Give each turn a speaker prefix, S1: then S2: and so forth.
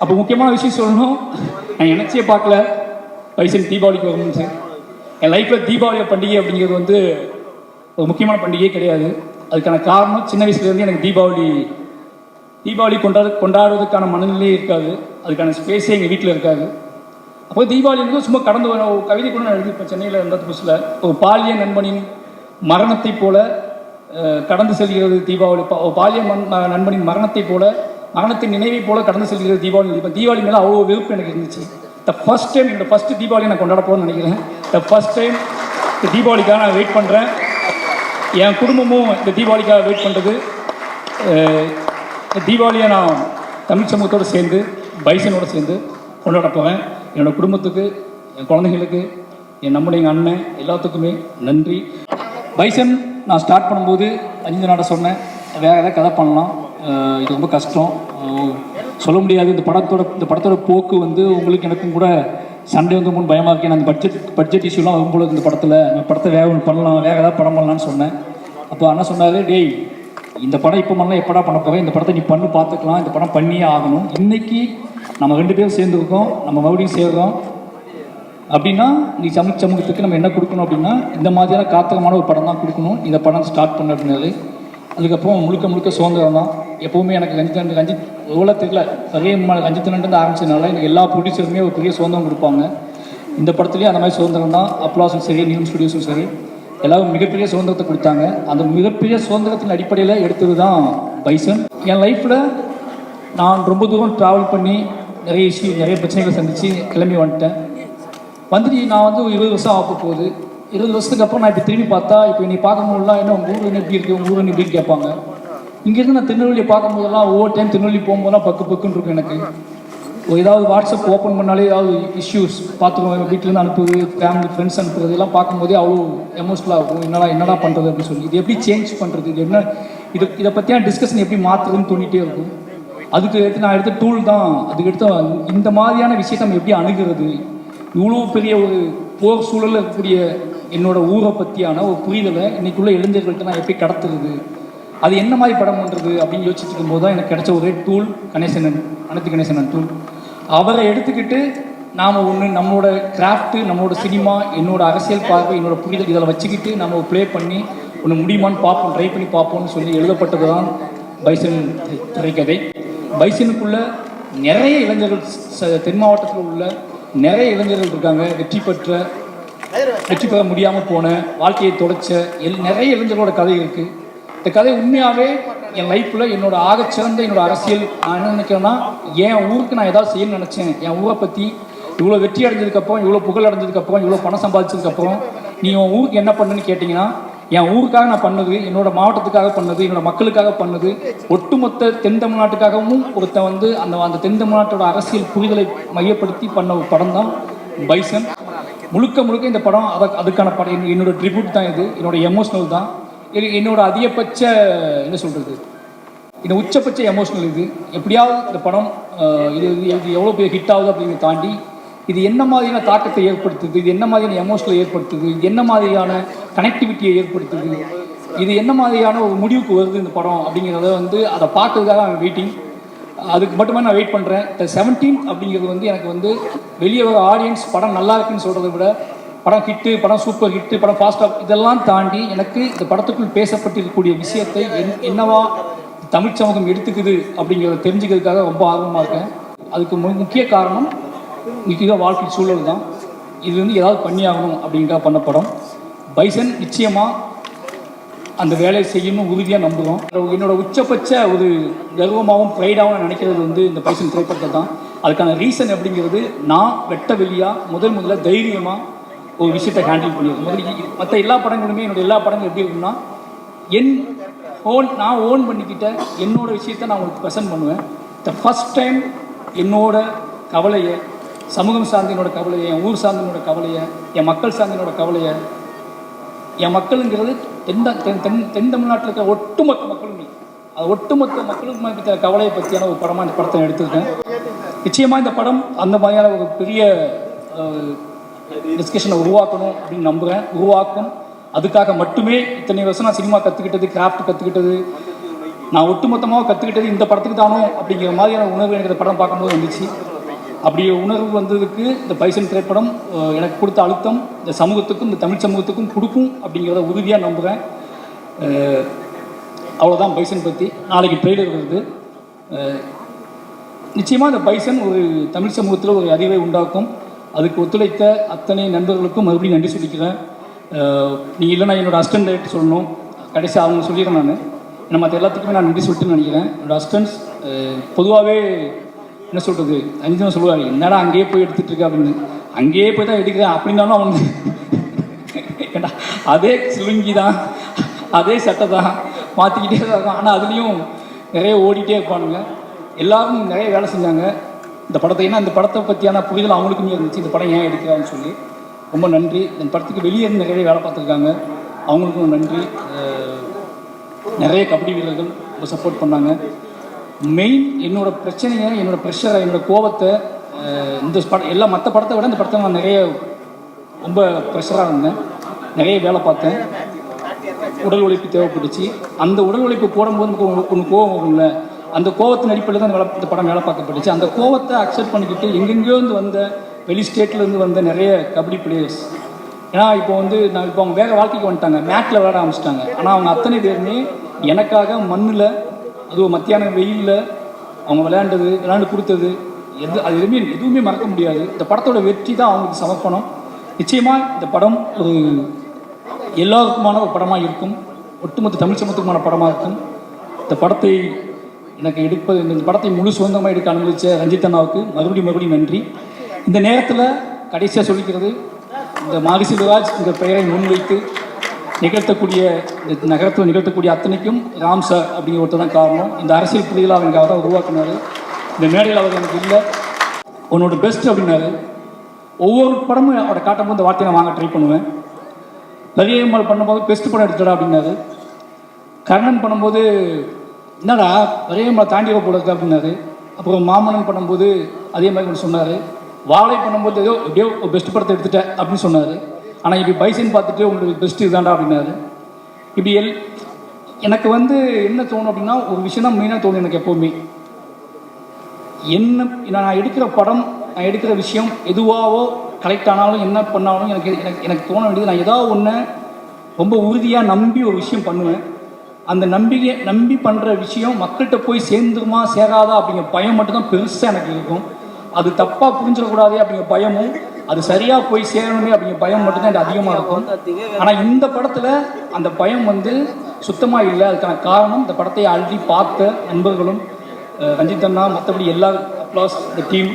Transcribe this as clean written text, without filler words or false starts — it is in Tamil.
S1: அப்போ முக்கியமான விஷயம் சொல்லணும், நான் நினச்சே பார்க்கல பைசன் தீபாவளிக்கு வரணும்னு சார். என் லைஃப்பில் தீபாவளி பண்டிகை அப்படிங்கிறது வந்து ஒரு முக்கியமான பண்டிகையே கிடையாது. அதுக்கான காரணம் சின்ன வயசுலேருந்து எனக்கு தீபாவளி கொண்டாடுறதுக்கான மனநிலையே இருக்காது, அதுக்கான ஸ்பேஸே எங்கள் வீட்டில் இருக்காது. அப்போ தீபாவளி வந்து சும்மா கடந்து வர ஒரு கவிதை கூட நான் எழுதியிருப்பேன் சென்னையில் இருந்த புதுசில். ஒரு பாலிய நண்பனின் மரணத்தை போல கடந்து செல்கிறது தீபாவளி. ஒரு பாலிய நண்பனின் மரணத்தை போல, மரணத்தின் நினைவை போல கடந்து செல்கிறது தீபாவளி. இப்போ தீபாவளி மேலே அவ்வளோ வெறுப்பு எனக்கு இருந்துச்சு. ஃபர்ஸ்ட் டைம் என்னோட ஃபஸ்ட்டு தீபாவளி நான் கொண்டாட போகிறேன்னு நினைக்கிறேன். ஃபர்ஸ்ட் டைம் இந்த தீபாவளிக்காக நான் வெயிட் பண்ணுறேன். என் குடும்பமும் இந்த தீபாவளிக்காக வெயிட் பண்ணுறது. தீபாவளியை நான் தமிழ் சமூகத்தோடு சேர்ந்து பைசனோடு சேர்ந்து கொண்டாட போகிறேன். என்னோடய குடும்பத்துக்கு, என் குழந்தைங்களுக்கு, நம்முடைய எங்கள் அண்ணன் எல்லாத்துக்குமே நன்றி. பைசன் நான் ஸ்டார்ட் பண்ணும்போது அஜிந்தனாட சொன்னேன், வேறு ஏதாவது கதை பண்ணலாம், இது ரொம்ப கஷ்டம், சொல்ல முடியாது. இந்த படத்தோட போக்கு வந்து உங்களுக்கு எனக்கும் கூட சண்டே வந்து ரொம்ப பயமாக இருக்கேன். அந்த பட்ஜெட் இஷ்யூலாம் வரும்போது இந்த படத்தை வேறு ஒன்று பண்ணலாம், வேறு ஏதாவது படம் பண்ணலான்னு சொன்னேன். அப்போ அண்ணன் சொன்னார், டேய் இந்த படம் இப்போ பண்ணலாம், எப்படா பண்ண போகிறேன், இந்த படத்தை நீ பண்ணு பார்த்துக்கலாம், இந்த படம் பண்ணியே ஆகணும். இன்றைக்கி நம்ம 2 பேரும் சேர்ந்துருக்கோம், நம்ம மறுபடியும் சேர்றோம் அப்படின்னா நீ சமூகத்துக்கு நம்ம என்ன கொடுக்கணும் அப்படின்னா இந்த மாதிரியான காத்திரமான ஒரு படம் தான் கொடுக்கணும். இந்த படம் ஸ்டார்ட் பண்ண அப்படின்னாரு. அதுக்கப்புறம் முழுக்க சுதந்திரம் தான். எப்போவுமே எனக்கு ரஞ்சித் எவ்வளோ தெரியல, பெரிய ரஞ்சித்தனண்டு ஆரம்பிச்சதுனால எனக்கு எல்லா ப்ரொடியூசருமே ஒரு பெரிய சுதந்திரம் கொடுப்பாங்க. இந்த படத்துலேயும் அந்த மாதிரி சுதந்திரம் தான். அப்ளாஸும் சரி, நீலம் ஸ்டுடியோஸும் சரி, எல்லாரும் மிகப்பெரிய சுதந்திரத்தை கொடுத்தாங்க. அந்த மிகப்பெரிய சுதந்திரத்தின் அடிப்படையில் எடுத்தது தான் பைசன். என் லைஃப்பில் நான் ரொம்ப தூரம் ட்ராவல் பண்ணி நிறைய பிரச்சனைகளை சந்தித்து கிளம்பி வந்துட்டேன். வந்துட்டு நான் வந்து 20 வருஷம் ஆக போகுது. 20 வருஷத்துக்கு அப்புறம் நான் இப்போ திரும்பி பார்த்தா, இப்போ நீ பார்க்கும்போதுலாம் என்ன உங்கள் ஊர் எப்படி இருக்குது, உங்கள் ஊர் எப்படின்னு கேட்பாங்க. இங்கேருந்து நான் திருநெல்வேலியை பார்க்கும்போதெல்லாம் ஒவ்வொரு டைம் திருநெல்வேலி போகும்போதெல்லாம் பக்குன்னு இருக்கும் எனக்கு. ஏதாவது வாட்ஸ்அப் ஓப்பன் பண்ணாலே ஏதாவது இஷ்யூஸ் பார்த்துருவோம், வீட்டிலேருந்து அனுப்புறது, ஃபேமிலி ஃப்ரெண்ட்ஸ் அனுப்புறது எல்லாம் பார்க்கும்போதே அவ்வளோ எமோஷனலாக இருக்கும். என்னடா பண்ணுறது அப்படின்னு சொல்லி, இது எப்படி சேஞ்ச் பண்ணுறது, இது என்ன, இதை பற்றியான டிஸ்கஷன் எப்படி மாற்றுறதுன்னு தோண்டிகிட்டே இருக்கும். அதுக்கு நான் எடுத்த டூல் தான். அதுக்கு எடுத்த இந்த மாதிரியான விஷயத்தை நம்ம எப்படி அணுகிறது, இவ்வளோ பெரிய ஒரு போர் சூழலில் இருக்கக்கூடிய என்னோடய ஊரை பற்றியான ஒரு புரிதலை இன்றைக்குள்ள இளைஞர்கள்ட்ட நான் எப்படி கடத்துறது, அது என்ன மாதிரி படம் பண்ணுறது அப்படின்னு யோசிச்சுட்டு இருக்கும்போது தான் எனக்கு கிடைச்ச ஒரே டூல் அனைத்து கணேசனன் டூல். அவரை எடுத்துக்கிட்டு நாம் நம்மளோட கிராஃப்ட்டு, நம்மளோட சினிமா, என்னோட அரசியல் பார்வை, என்னோட புரிதல் இதில் வச்சுக்கிட்டு நம்ம ப்ளே பண்ணி ஒன்று முடியுமான்னு பார்ப்போம், ட்ரை பண்ணி பார்ப்போம்னு சொல்லி எழுதப்பட்டது தான் பைசன் திரைக்கதை. பைசனுக்குள்ளே நிறைய இளைஞர்கள், தென் மாவட்டத்தில் உள்ள நிறைய இளைஞர்கள் இருக்காங்க. வெற்றி பெற முடியாமல் போன, வாழ்க்கையை தொலைச்ச நிறைய இளைஞர்களோட கதை இருக்குது. இந்த கதை உண்மையாகவே என் லைஃப்பில் என்னோடய ஆகச்சிறந்த என்னோடய அரசியல். நான் என்ன நினைக்கிறேன்னா, என் ஊருக்கு நான் ஏதாவது செய்யணும்னு நினச்சேன். என் ஊரை பற்றி இவ்வளோ வெற்றி அடைஞ்சதுக்கப்புறம், இவ்வளோ புகழ் அடைஞ்சதுக்கப்புறம், இவ்வளோ பணம் சம்பாதிச்சதுக்கப்புறம் நீ உன் ஊருக்கு என்ன பண்ணுன்னு கேட்டிங்கன்னா, என் ஊருக்காக நான் பண்ணது, என்னோடய மாவட்டத்துக்காக பண்ணது, என்னோடய மக்களுக்காக பண்ணது, ஒட்டுமொத்த தென் தமிழ்நாட்டுக்காகவும் ஒருத்தன் வந்து அந்த தென் தமிழ்நாட்டோட அரசியல் புரிதலை மையப்படுத்தி பண்ண ஒரு படம் தான் பைசன். முழுக்க இந்த படம் அதுக்கான படம். என்னோட ட்ரிபியூட் தான் இது, என்னோட எமோஷ்னல் தான், என்னோட அதிகபட்ச என்ன சொல்கிறது, இந்த உச்சபட்ச எமோஷ்னல் இது. எப்படியாவது இந்த படம் இது எவ்வளோ பெரிய ஹிட் ஆகுது அப்படிங்கிறத தாண்டி இது என்ன மாதிரியான தாக்கத்தை ஏற்படுத்துது, இது என்ன மாதிரியான எமோஷனலை ஏற்படுத்துது, இது என்ன மாதிரியான கனெக்டிவிட்டியை ஏற்படுத்துது, இது என்ன மாதிரியான ஒரு முடிவுக்கு வருது இந்த படம் அப்படிங்கிறத வந்து அதை பார்க்கறதுக்காக நான் வெயிட்டிங். அதுக்கு மட்டுமே நான் வெயிட் பண்ணுறேன். 17 அப்படிங்கிறது வந்து எனக்கு வந்து வெளியே வர ஆடியன்ஸ் படம் நல்லா இருக்குன்னு சொல்கிறத விட, படம் ஹிட்டு, படம் சூப்பர் ஹிட்டு, படம் ஃபாஸ்டாக இதெல்லாம் தாண்டி எனக்கு இந்த படத்துக்குள் பேசப்பட்டிருக்கக்கூடிய விஷயத்தை என்னவா தமிழ் சமூகம் எடுத்துக்குது அப்படிங்கிறத தெரிஞ்சுக்கிறதுக்காக ரொம்ப ஆர்வமாக இருக்கேன். அதுக்கு முக்கிய காரணம் இன்றைக்கி வாழ்க்கை சூழல் தான். இது வந்து ஏதாவது பண்ணியாகணும் அப்படிங்கிறா பண்ண படம் பைசன். நிச்சயமாக அந்த வேலையை செய்யணும் உறுதியாக நம்புகிறோம். என்னோட உச்சபட்ச ஒரு கர்வமாகவும் ப்ரைடாகவும் நினைக்கிறது வந்து இந்த பைசன் திரைப்படத்தை தான். அதுக்கான ரீசன் அப்படிங்கிறது, நான் வெட்ட வெளியாக முதல்ல தைரியமாக ஒரு விஷயத்தை ஹேண்டில் பண்ணியிருக்கேன். மற்ற எல்லா படங்களுமே, என்னோடய எல்லா படங்களும் எப்படி இருக்குன்னா, நான் ஓன் பண்ணிக்கிட்ட என்னோடய விஷயத்தை நான் உங்களுக்கு ப்ரெசென்ட் பண்ணுவேன். ஃபஸ்ட் டைம் என்னோட கவலையை, சமூகம் சார்ந்த என்னோட கவலையை, என் ஊர் சார்ந்த என்னோட கவலையை, என் மக்கள் சார்ந்த என்னோட கவலையை, என் மக்களுங்கிறது தென் தமிழ்நாட்டில் இருக்கிற ஒட்டுமொத்த மக்களுமே, அது ஒட்டுமொத்த மக்களுக்கு இருக்கிற கவலையை பற்றியான ஒரு படமாக இந்த படத்தை எடுத்திருக்கேன். நிச்சயமாக இந்த படம் அந்த மாதிரியான ஒரு பெரிய டிஸ்கஷனை உருவாக்கணும் அப்படின்னு நம்புகிறேன். உருவாக்கும். அதுக்காக மட்டுமே இத்தனை வருஷம் நான் சினிமா கற்றுக்கிட்டது, கிராஃப்ட் கற்றுக்கிட்டது, நான் ஒட்டுமொத்தமாக கற்றுக்கிட்டது இந்த படத்துக்கு தானோ அப்படிங்கிற மாதிரியான உணர்வு எனக்கு இந்த படம் பார்க்கும்போது வந்துச்சு. அப்படி உணர்வு வந்ததுக்கு இந்த பைசன் திரைப்படம் எனக்கு கொடுத்த அழுத்தம் இந்த சமூகத்துக்கும் இந்த தமிழ் சமூகத்துக்கும் கொடுக்கும் அப்படிங்கிறத உறுதியாக நம்புகிறேன். அவ்வளோதான் பைசன் பற்றி. நாளைக்கு ட்ரெய்லர் வருது. நிச்சயமாக இந்த பைசன் ஒரு தமிழ் சமூகத்தில் ஒரு அறிவை உண்டாக்கும். அதுக்கு ஒத்துழைத்த அத்தனை நண்பர்களுக்கும் மறுபடியும் நன்றி சொல்லிக்கிறேன். நீங்கள் இல்லைனா என்னோடய அசிஸ்டன்ட் டைரக்டர் சொல்லணும். கடைசி அவங்க சொல்லிடுறேன். நான் மற்ற எல்லாத்துக்குமே நான் நன்றி சொல்லிட்டுன்னு நினைக்கிறேன். என்னோடய அசிஸ்டன்ஸ் பொதுவாகவே என்ன சொல்கிறது, அஞ்சு சொல்லுவார், என்னடா அங்கேயே போய் எடுத்துகிட்டு இருக்க அப்படின்னு. அங்கேயே போய் தான் எடுக்கிறேன் அப்படின்னாலும் அவங்க ஏன்னா அதே சிலுங்கி தான், அதே சட்டை தான் மாற்றிக்கிட்டே தான் இருக்கும். ஆனால் அதுலேயும் நிறைய ஓடிட்டே இருப்பானுங்க. எல்லோரும் நிறைய வேலை செஞ்சாங்க இந்த படத்தை. ஏன்னா இந்த படத்தை பற்றியான புரிதல் அவங்களுக்குமே இருந்துச்சு, இந்த படம் ஏன் எடுக்கிறான்னு சொல்லி. ரொம்ப நன்றி. இந்த படத்துக்கு வெளியே இருந்து நிறைய வேலை பார்த்துருக்காங்க, அவங்களுக்கும் நன்றி. நிறைய கபடி வீரர்கள் ரொம்ப சப்போர்ட் பண்ணாங்க. மெயின் என்னோடய பிரச்சனையை, என்னோடய ப்ரெஷரை, என்னோடய கோபத்தை இந்த படம் எல்லாம் மற்ற படத்தை விட இந்த படத்தை நான் நிறைய ரொம்ப ப்ரெஷராக இருந்தேன். நிறைய வேலை பார்த்தேன். உடல் உழைப்பு தேவைப்பட்டுச்சு. அந்த உடல் உழைப்பு போடும்போது நமக்கு ஒன்று கோபம் வரும்ல, அந்த கோவத்தின் அடிப்படையில் தான் இந்த படம் வேலை பார்க்கப்பட்டுச்சு. அந்த கோவத்தை அக்செப்ட் பண்ணிக்கிட்டு எங்கெங்கேருந்து வந்த வெளி ஸ்டேட்லேருந்து வந்த நிறைய கபடி பிளேயர்ஸ், ஏன்னா இப்போ இப்போ அவங்க வேறு வாழ்க்கைக்கு வந்துட்டாங்க, மேட்டில் விளையாட ஆரம்பிச்சிட்டாங்க. ஆனால் அவங்க அத்தனை பேருமே எனக்காக மண்ணில், அதுவும் மத்தியான வெயிலில் அவங்க விளையாண்டு கொடுத்தது அது எதுவுமே மறக்க முடியாது. இந்த படத்தோட வெற்றி தான் அவங்களுக்கு சமர்ப்பணம். நிச்சயமாக இந்த படம் ஒரு எல்லாருக்குமான ஒரு படமாக இருக்கும், ஒட்டுமொத்த தமிழ் சமூகத்துக்குமான படமாக இருக்கும். இந்த படத்தை எனக்கு இந்த படத்தை முழு சுதந்திரமாக எடுக்க அனுமதித்த ரஞ்சித் அண்ணாவுக்கு மறுபடியும் நன்றி. இந்த நேரத்தில் கடைசியாக சொல்லிக்கிறது, இந்த மாரி செல்வராஜ் இந்த பெயரை முன்வைத்து நகரத்தில் நிகழ்த்தக்கூடிய அத்தனைக்கும் ராம் சார் அப்படிங்கிற ஒருத்தர் தான் காரணம். இந்த அரசியல் புரிதலை அவனுக்காக தான் உருவாக்குனார். இந்த மேடையில் அவர் எனக்கு இல்லை, உன்னோட பெஸ்ட் அப்படின்னாரு. ஒவ்வொரு படமும் அவரை காட்டும் போது இந்த வார்த்தையை நான் வாங்க ட்ரை பண்ணுவேன். பரியம்மாள் பண்ணும்போது பெஸ்ட் படம் எடுத்துடா அப்படின்னாரு. கர்ணன் பண்ணும்போது என்னடா பரியம்மாள் தாண்டி போடுறது அப்படின்னாரு. அப்புறம் மாமன்னன் பண்ணும்போது அதே மாதிரி ஒன்று சொன்னார். வாழை பண்ணும்போது எப்படியோ பெஸ்ட் படத்தை எடுத்துட்டேன் அப்படின்னு சொன்னார். ஆனால் இப்படி பைசன் பார்த்துட்டு உங்களுக்கு பெஸ்ட் இதுதான்டா அப்படின்னாரு. இப்படி எனக்கு என்ன தோணும் அப்படின்னா, ஒரு விஷயம் தான் மெயினாக தோணும் எனக்கு எப்போவுமே. நான் எடுக்கிற படம், நான் எடுக்கிற விஷயம் எதுவாகவோ கலெக்ட் ஆனாலும் என்ன பண்ணாலும் எனக்கு தோண வேண்டியது, நான் ஏதாவது ஒன்று ரொம்ப உறுதியாக நம்பி ஒரு விஷயம் பண்ணுவேன். அந்த நம்பி பண்ணுற விஷயம் மக்கள்கிட்ட போய் சேர்ந்துருமா சேராதா அப்படிங்கிற பயம் மட்டும்தான் பெருசாக எனக்கு இருக்கும். அது தப்பாக புரிஞ்சிடக்கூடாது அப்படிங்கிற பயமும், அது சரியாக போய் சேரணுமே அப்படிங்கிற பயம் மட்டும்தான் எனக்கு அதிகமாக இருக்கும். ஆனால் இந்த படத்தில் அந்த பயம் சுத்தமாக இல்லை. அதுக்கான காரணம் இந்த படத்தை ஆல்ரெடி பார்த்த நண்பர்களும், ரஞ்சித் அண்ணா, மற்றபடி எல்லா அப்ளாஸ், இந்த டீம்